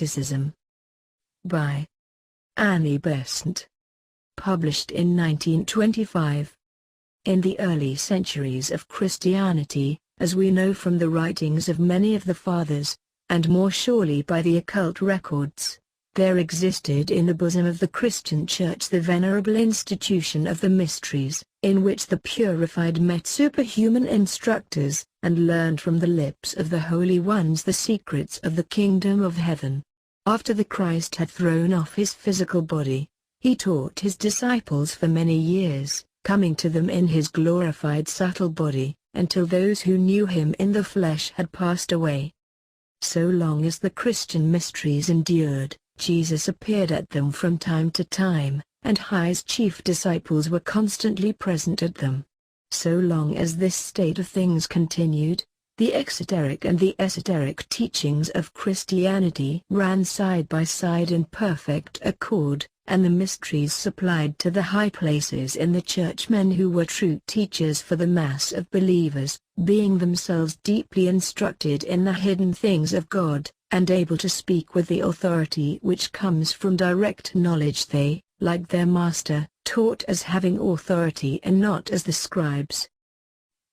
Mysticism. By Annie Besant. Published in 1925. In the early centuries of Christianity, as we know from the writings of many of the Fathers, and more surely by the occult records, there existed in the bosom of the Christian Church the venerable institution of the mysteries, in which the purified met superhuman instructors, and learned from the lips of the Holy Ones the secrets of the kingdom of heaven. After the Christ had thrown off his physical body, he taught his disciples for many years, coming to them in his glorified subtle body, until those who knew him in the flesh had passed away. So long as the Christian mysteries endured, Jesus appeared at them from time to time, and his chief disciples were constantly present at them. So long as this state of things continued, the exoteric and the esoteric teachings of Christianity ran side by side in perfect accord, and the mysteries supplied to the high places in the church men who were true teachers for the mass of believers, being themselves deeply instructed in the hidden things of God, and able to speak with the authority which comes from direct knowledge. They, like their master, taught as having authority and not as the scribes.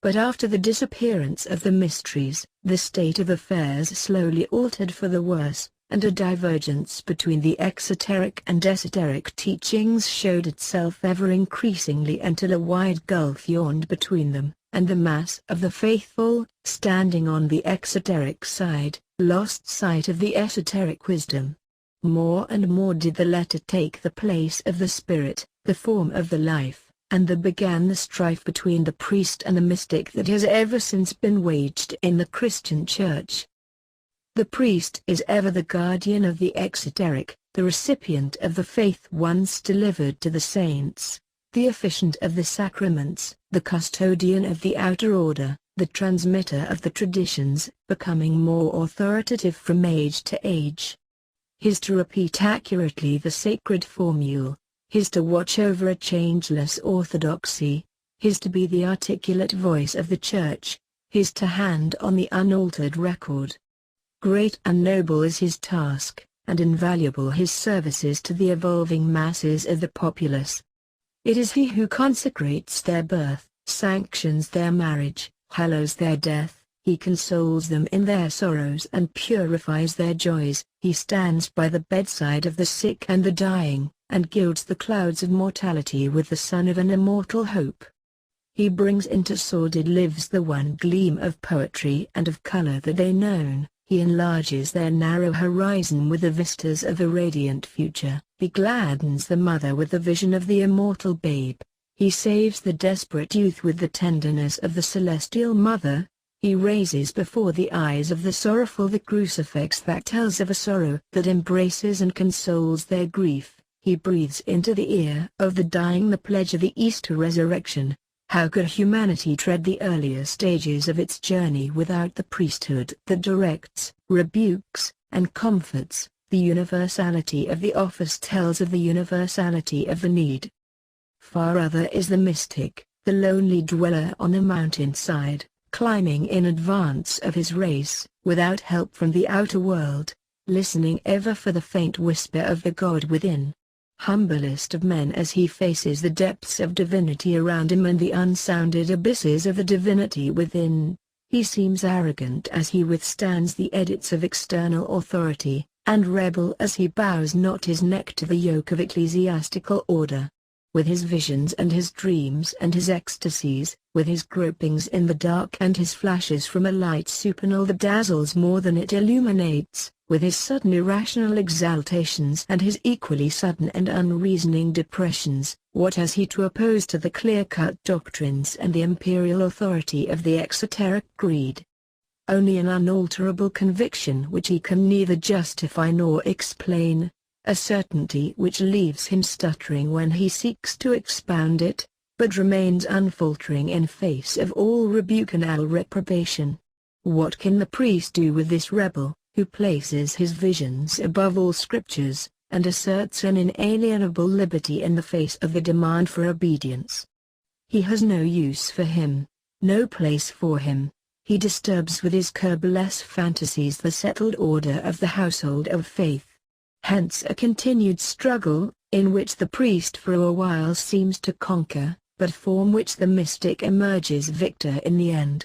But after the disappearance of the mysteries, the state of affairs slowly altered for the worse, and a divergence between the exoteric and esoteric teachings showed itself ever increasingly until a wide gulf yawned between them, and the mass of the faithful, standing on the exoteric side, lost sight of the esoteric wisdom. More and more did the letter take the place of the spirit, the form of the life, and there began the strife between the priest and the mystic that has ever since been waged in the Christian Church. The priest is ever the guardian of the exoteric, the recipient of the faith once delivered to the saints, the officiant of the sacraments, the custodian of the outer order, the transmitter of the traditions, becoming more authoritative from age to age. His to repeat accurately the sacred formule, his to watch over a changeless orthodoxy, his to be the articulate voice of the Church, his to hand on the unaltered record. Great and noble is his task, and invaluable his services to the evolving masses of the populace. It is he who consecrates their birth, sanctions their marriage, hallows their death, he consoles them in their sorrows and purifies their joys, he stands by the bedside of the sick and the dying, and gilds the clouds of mortality with the sun of an immortal hope. He brings into sordid lives the one gleam of poetry and of color that they known, he enlarges their narrow horizon with the vistas of a radiant future, he gladdens the mother with the vision of the immortal babe, he saves the desperate youth with the tenderness of the celestial mother, he raises before the eyes of the sorrowful the crucifix that tells of a sorrow that embraces and consoles their grief. He breathes into the ear of the dying the pledge of the Easter resurrection. How could humanity tread the earlier stages of its journey without the priesthood that directs, rebukes, and comforts? The universality of the office tells of the universality of the need. Far other is the mystic, the lonely dweller on a mountainside, climbing in advance of his race, without help from the outer world, listening ever for the faint whisper of the God within. Humblest of men as he faces the depths of divinity around him and the unsounded abysses of the divinity within, he seems arrogant as he withstands the edicts of external authority, and rebel as he bows not his neck to the yoke of ecclesiastical order. With his visions and his dreams and his ecstasies, with his gropings in the dark and his flashes from a light supernal that dazzles more than it illuminates, with his sudden irrational exaltations and his equally sudden and unreasoning depressions, what has he to oppose to the clear-cut doctrines and the imperial authority of the exoteric creed? Only an unalterable conviction which he can neither justify nor explain, a certainty which leaves him stuttering when he seeks to expound it, but remains unfaltering in face of all rebuke and all reprobation. What can the priest do with this rebel, who places his visions above all scriptures, and asserts an inalienable liberty in the face of the demand for obedience? He has no use for him, no place for him. he disturbs with his curbless fantasies the settled order of the household of faith. Hence a continued struggle, in which the priest for a while seems to conquer, but from which the mystic emerges victor in the end.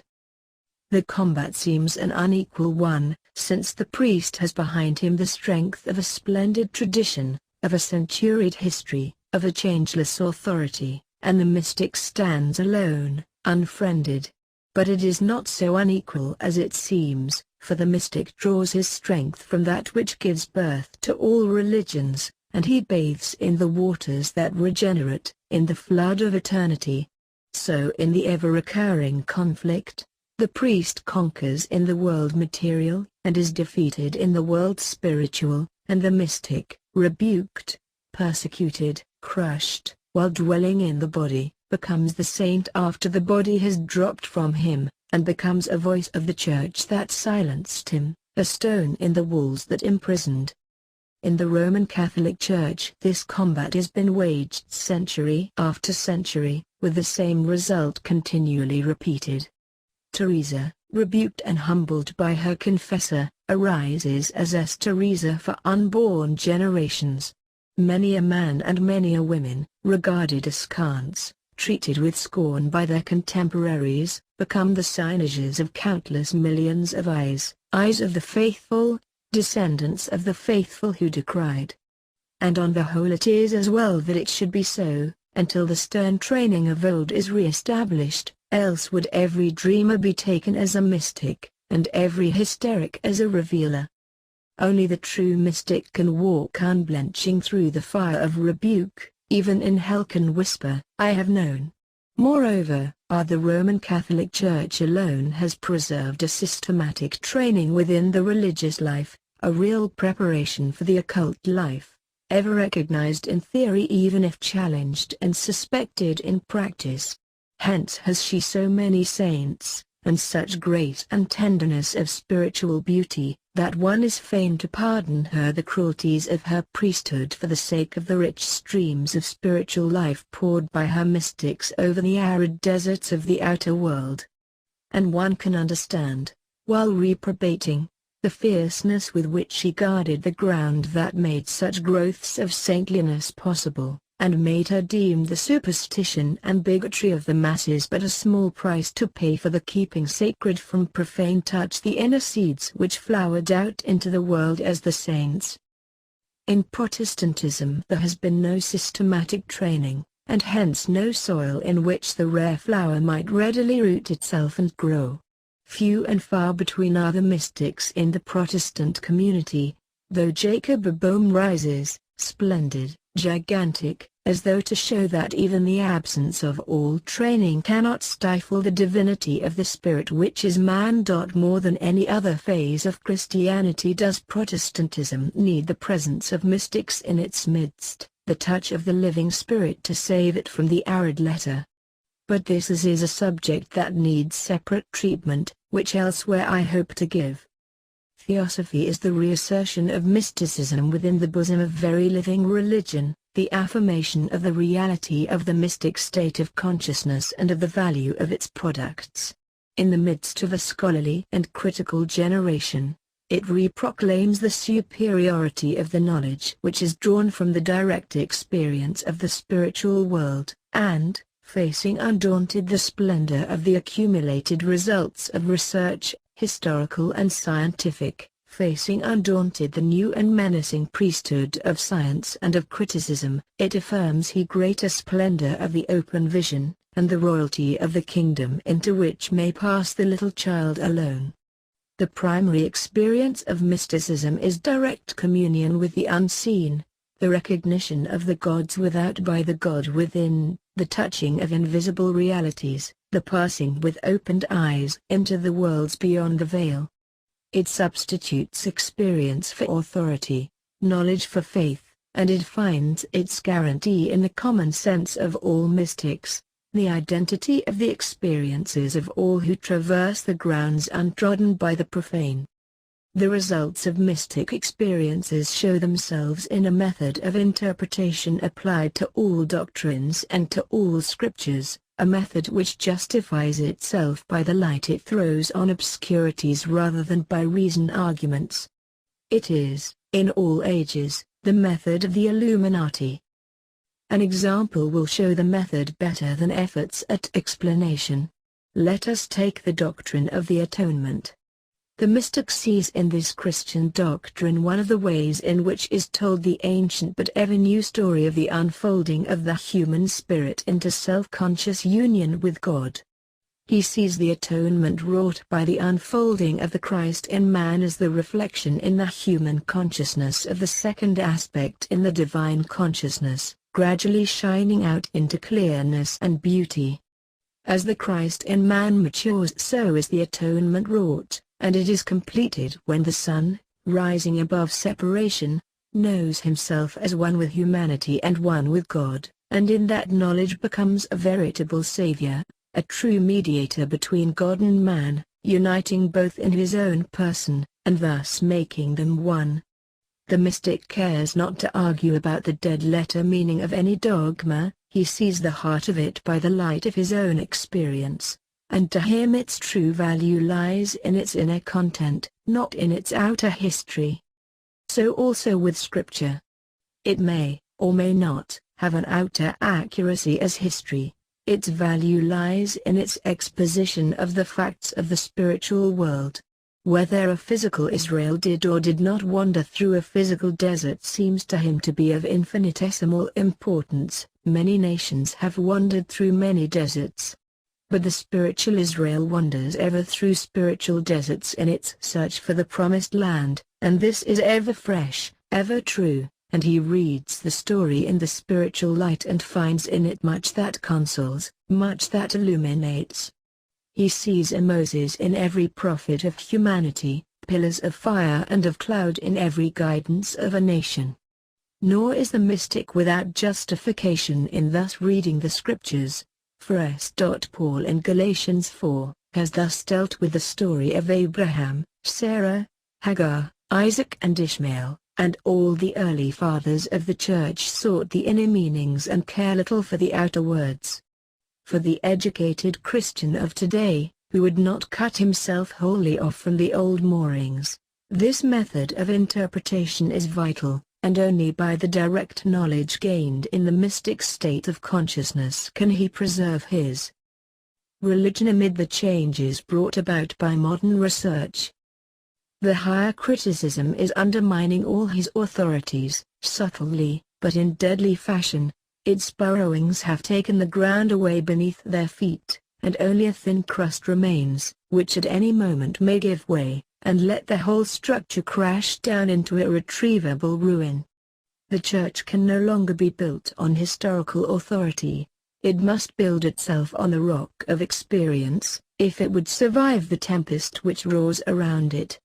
The combat seems an unequal one, since the priest has behind him the strength of a splendid tradition, of a centuried history, of a changeless authority, and the mystic stands alone, unfriended. But it is not so unequal as it seems, for the mystic draws his strength from that which gives birth to all religions, and he bathes in the waters that regenerate, in the flood of eternity. So in the ever-recurring conflict, the priest conquers in the world material, and is defeated in the world spiritual, and the mystic, rebuked, persecuted, crushed, while dwelling in the body, becomes the saint after the body has dropped from him, and becomes a voice of the church that silenced him, a stone in the walls that imprisoned. In the Roman Catholic Church this combat has been waged century after century, with the same result continually repeated. Teresa, rebuked and humbled by her confessor, arises as S. Teresa for unborn generations. Many a man and many a woman, regarded askance, treated with scorn by their contemporaries, become the cynosures of countless millions of eyes of the faithful, descendants of the faithful who decried. And on the whole it is as well that it should be so, until the stern training of old is re-established, else would every dreamer be taken as a mystic, and every hysteric as a revealer. Only the true mystic can walk unblenching through the fire of rebuke, even in hell can whisper, "I have known." Moreover, the Roman Catholic Church alone has preserved a systematic training within the religious life, a real preparation for the occult life, ever recognized in theory even if challenged and suspected in practice. Hence has she so many saints, and such grace and tenderness of spiritual beauty, that one is fain to pardon her the cruelties of her priesthood for the sake of the rich streams of spiritual life poured by her mystics over the arid deserts of the outer world. And one can understand, while reprobating, the fierceness with which she guarded the ground that made such growths of saintliness possible, and made her deem the superstition and bigotry of the masses but a small price to pay for the keeping sacred from profane touch the inner seeds which flowered out into the world as the saints. In Protestantism there has been no systematic training, and hence no soil in which the rare flower might readily root itself and grow. Few and far between are the mystics in the Protestant community, though Jacob Boehme rises, splendid, gigantic, as though to show that even the absence of all training cannot stifle the divinity of the Spirit which is man. More than any other phase of Christianity does Protestantism need the presence of mystics in its midst, the touch of the living Spirit to save it from the arid letter. But this is a subject that needs separate treatment, which elsewhere I hope to give. Theosophy is the reassertion of mysticism within the bosom of very living religion, the affirmation of the reality of the mystic state of consciousness and of the value of its products. In the midst of a scholarly and critical generation, it reproclaims the superiority of the knowledge which is drawn from the direct experience of the spiritual world, and, facing undaunted the splendor of the accumulated results of research, historical and scientific, facing undaunted the new and menacing priesthood of science and of criticism, it affirms the greater splendor of the open vision, and the royalty of the kingdom into which may pass the little child alone. The primary experience of mysticism is direct communion with the unseen, the recognition of the gods without by the God within, the touching of invisible realities, the passing with opened eyes into the worlds beyond the veil. It substitutes experience for authority, knowledge for faith, and it finds its guarantee in the common sense of all mystics, the identity of the experiences of all who traverse the grounds untrodden by the profane. The results of mystic experiences show themselves in a method of interpretation applied to all doctrines and to all scriptures, a method which justifies itself by the light it throws on obscurities rather than by reasoned arguments. It is, in all ages, the method of the Illuminati. An example will show the method better than efforts at explanation. Let us take the doctrine of the atonement. The mystic sees in this Christian doctrine one of the ways in which is told the ancient but ever new story of the unfolding of the human spirit into self-conscious union with God. He sees the atonement wrought by the unfolding of the Christ in man as the reflection in the human consciousness of the second aspect in the divine consciousness, gradually shining out into clearness and beauty. As the Christ in man matures, so is the atonement wrought, and it is completed when the Son, rising above separation, knows himself as one with humanity and one with God, and in that knowledge becomes a veritable Savior, a true mediator between God and man, uniting both in his own person, and thus making them one. The mystic cares not to argue about the dead-letter meaning of any dogma. He sees the heart of it by the light of his own experience, and to him its true value lies in its inner content, not in its outer history. So also with Scripture. It may, or may not, have an outer accuracy as history. Its value lies in its exposition of the facts of the spiritual world. Whether a physical Israel did or did not wander through a physical desert seems to him to be of infinitesimal importance. Many nations have wandered through many deserts. But the spiritual Israel wanders ever through spiritual deserts in its search for the promised land, and this is ever fresh, ever true, and he reads the story in the spiritual light and finds in it much that consoles, much that illuminates. He sees a Moses in every prophet of humanity, pillars of fire and of cloud in every guidance of a nation. Nor is the mystic without justification in thus reading the Scriptures, for Paul in Galatians 4, has thus dealt with the story of Abraham, Sarah, Hagar, Isaac and Ishmael, and all the early fathers of the Church sought the inner meanings and care little for the outer words. For the educated Christian of today, who would not cut himself wholly off from the old moorings, this method of interpretation is vital, and only by the direct knowledge gained in the mystic state of consciousness can he preserve his religion amid the changes brought about by modern research. The higher criticism is undermining all his authorities, subtly, but in deadly fashion. Its burrowings have taken the ground away beneath their feet, and only a thin crust remains, which at any moment may give way, and let the whole structure crash down into irretrievable ruin. The Church can no longer be built on historical authority. It must build itself on the rock of experience, if it would survive the tempest which roars around it.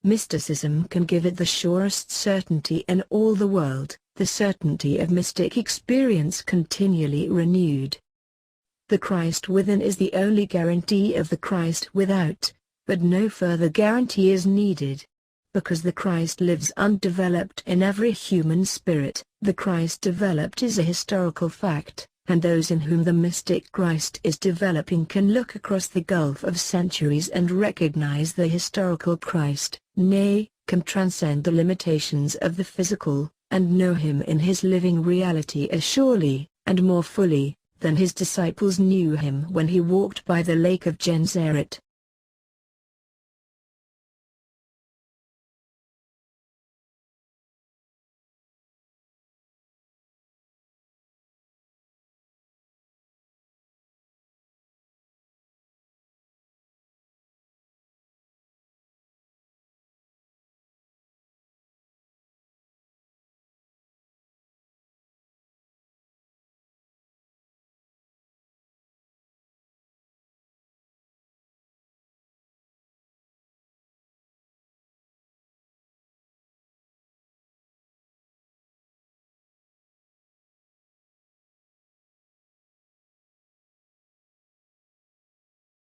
Mysticism can give it the surest certainty in all the world, the certainty of mystic experience continually renewed. The Christ within is the only guarantee of the Christ without, but no further guarantee is needed. Because the Christ lives undeveloped in every human spirit, the Christ developed is a historical fact, and those in whom the mystic Christ is developing can look across the gulf of centuries and recognize the historical Christ, nay, can transcend the limitations of the physical, and know him in his living reality as surely, and more fully, than his disciples knew him when he walked by the lake of Gennesaret.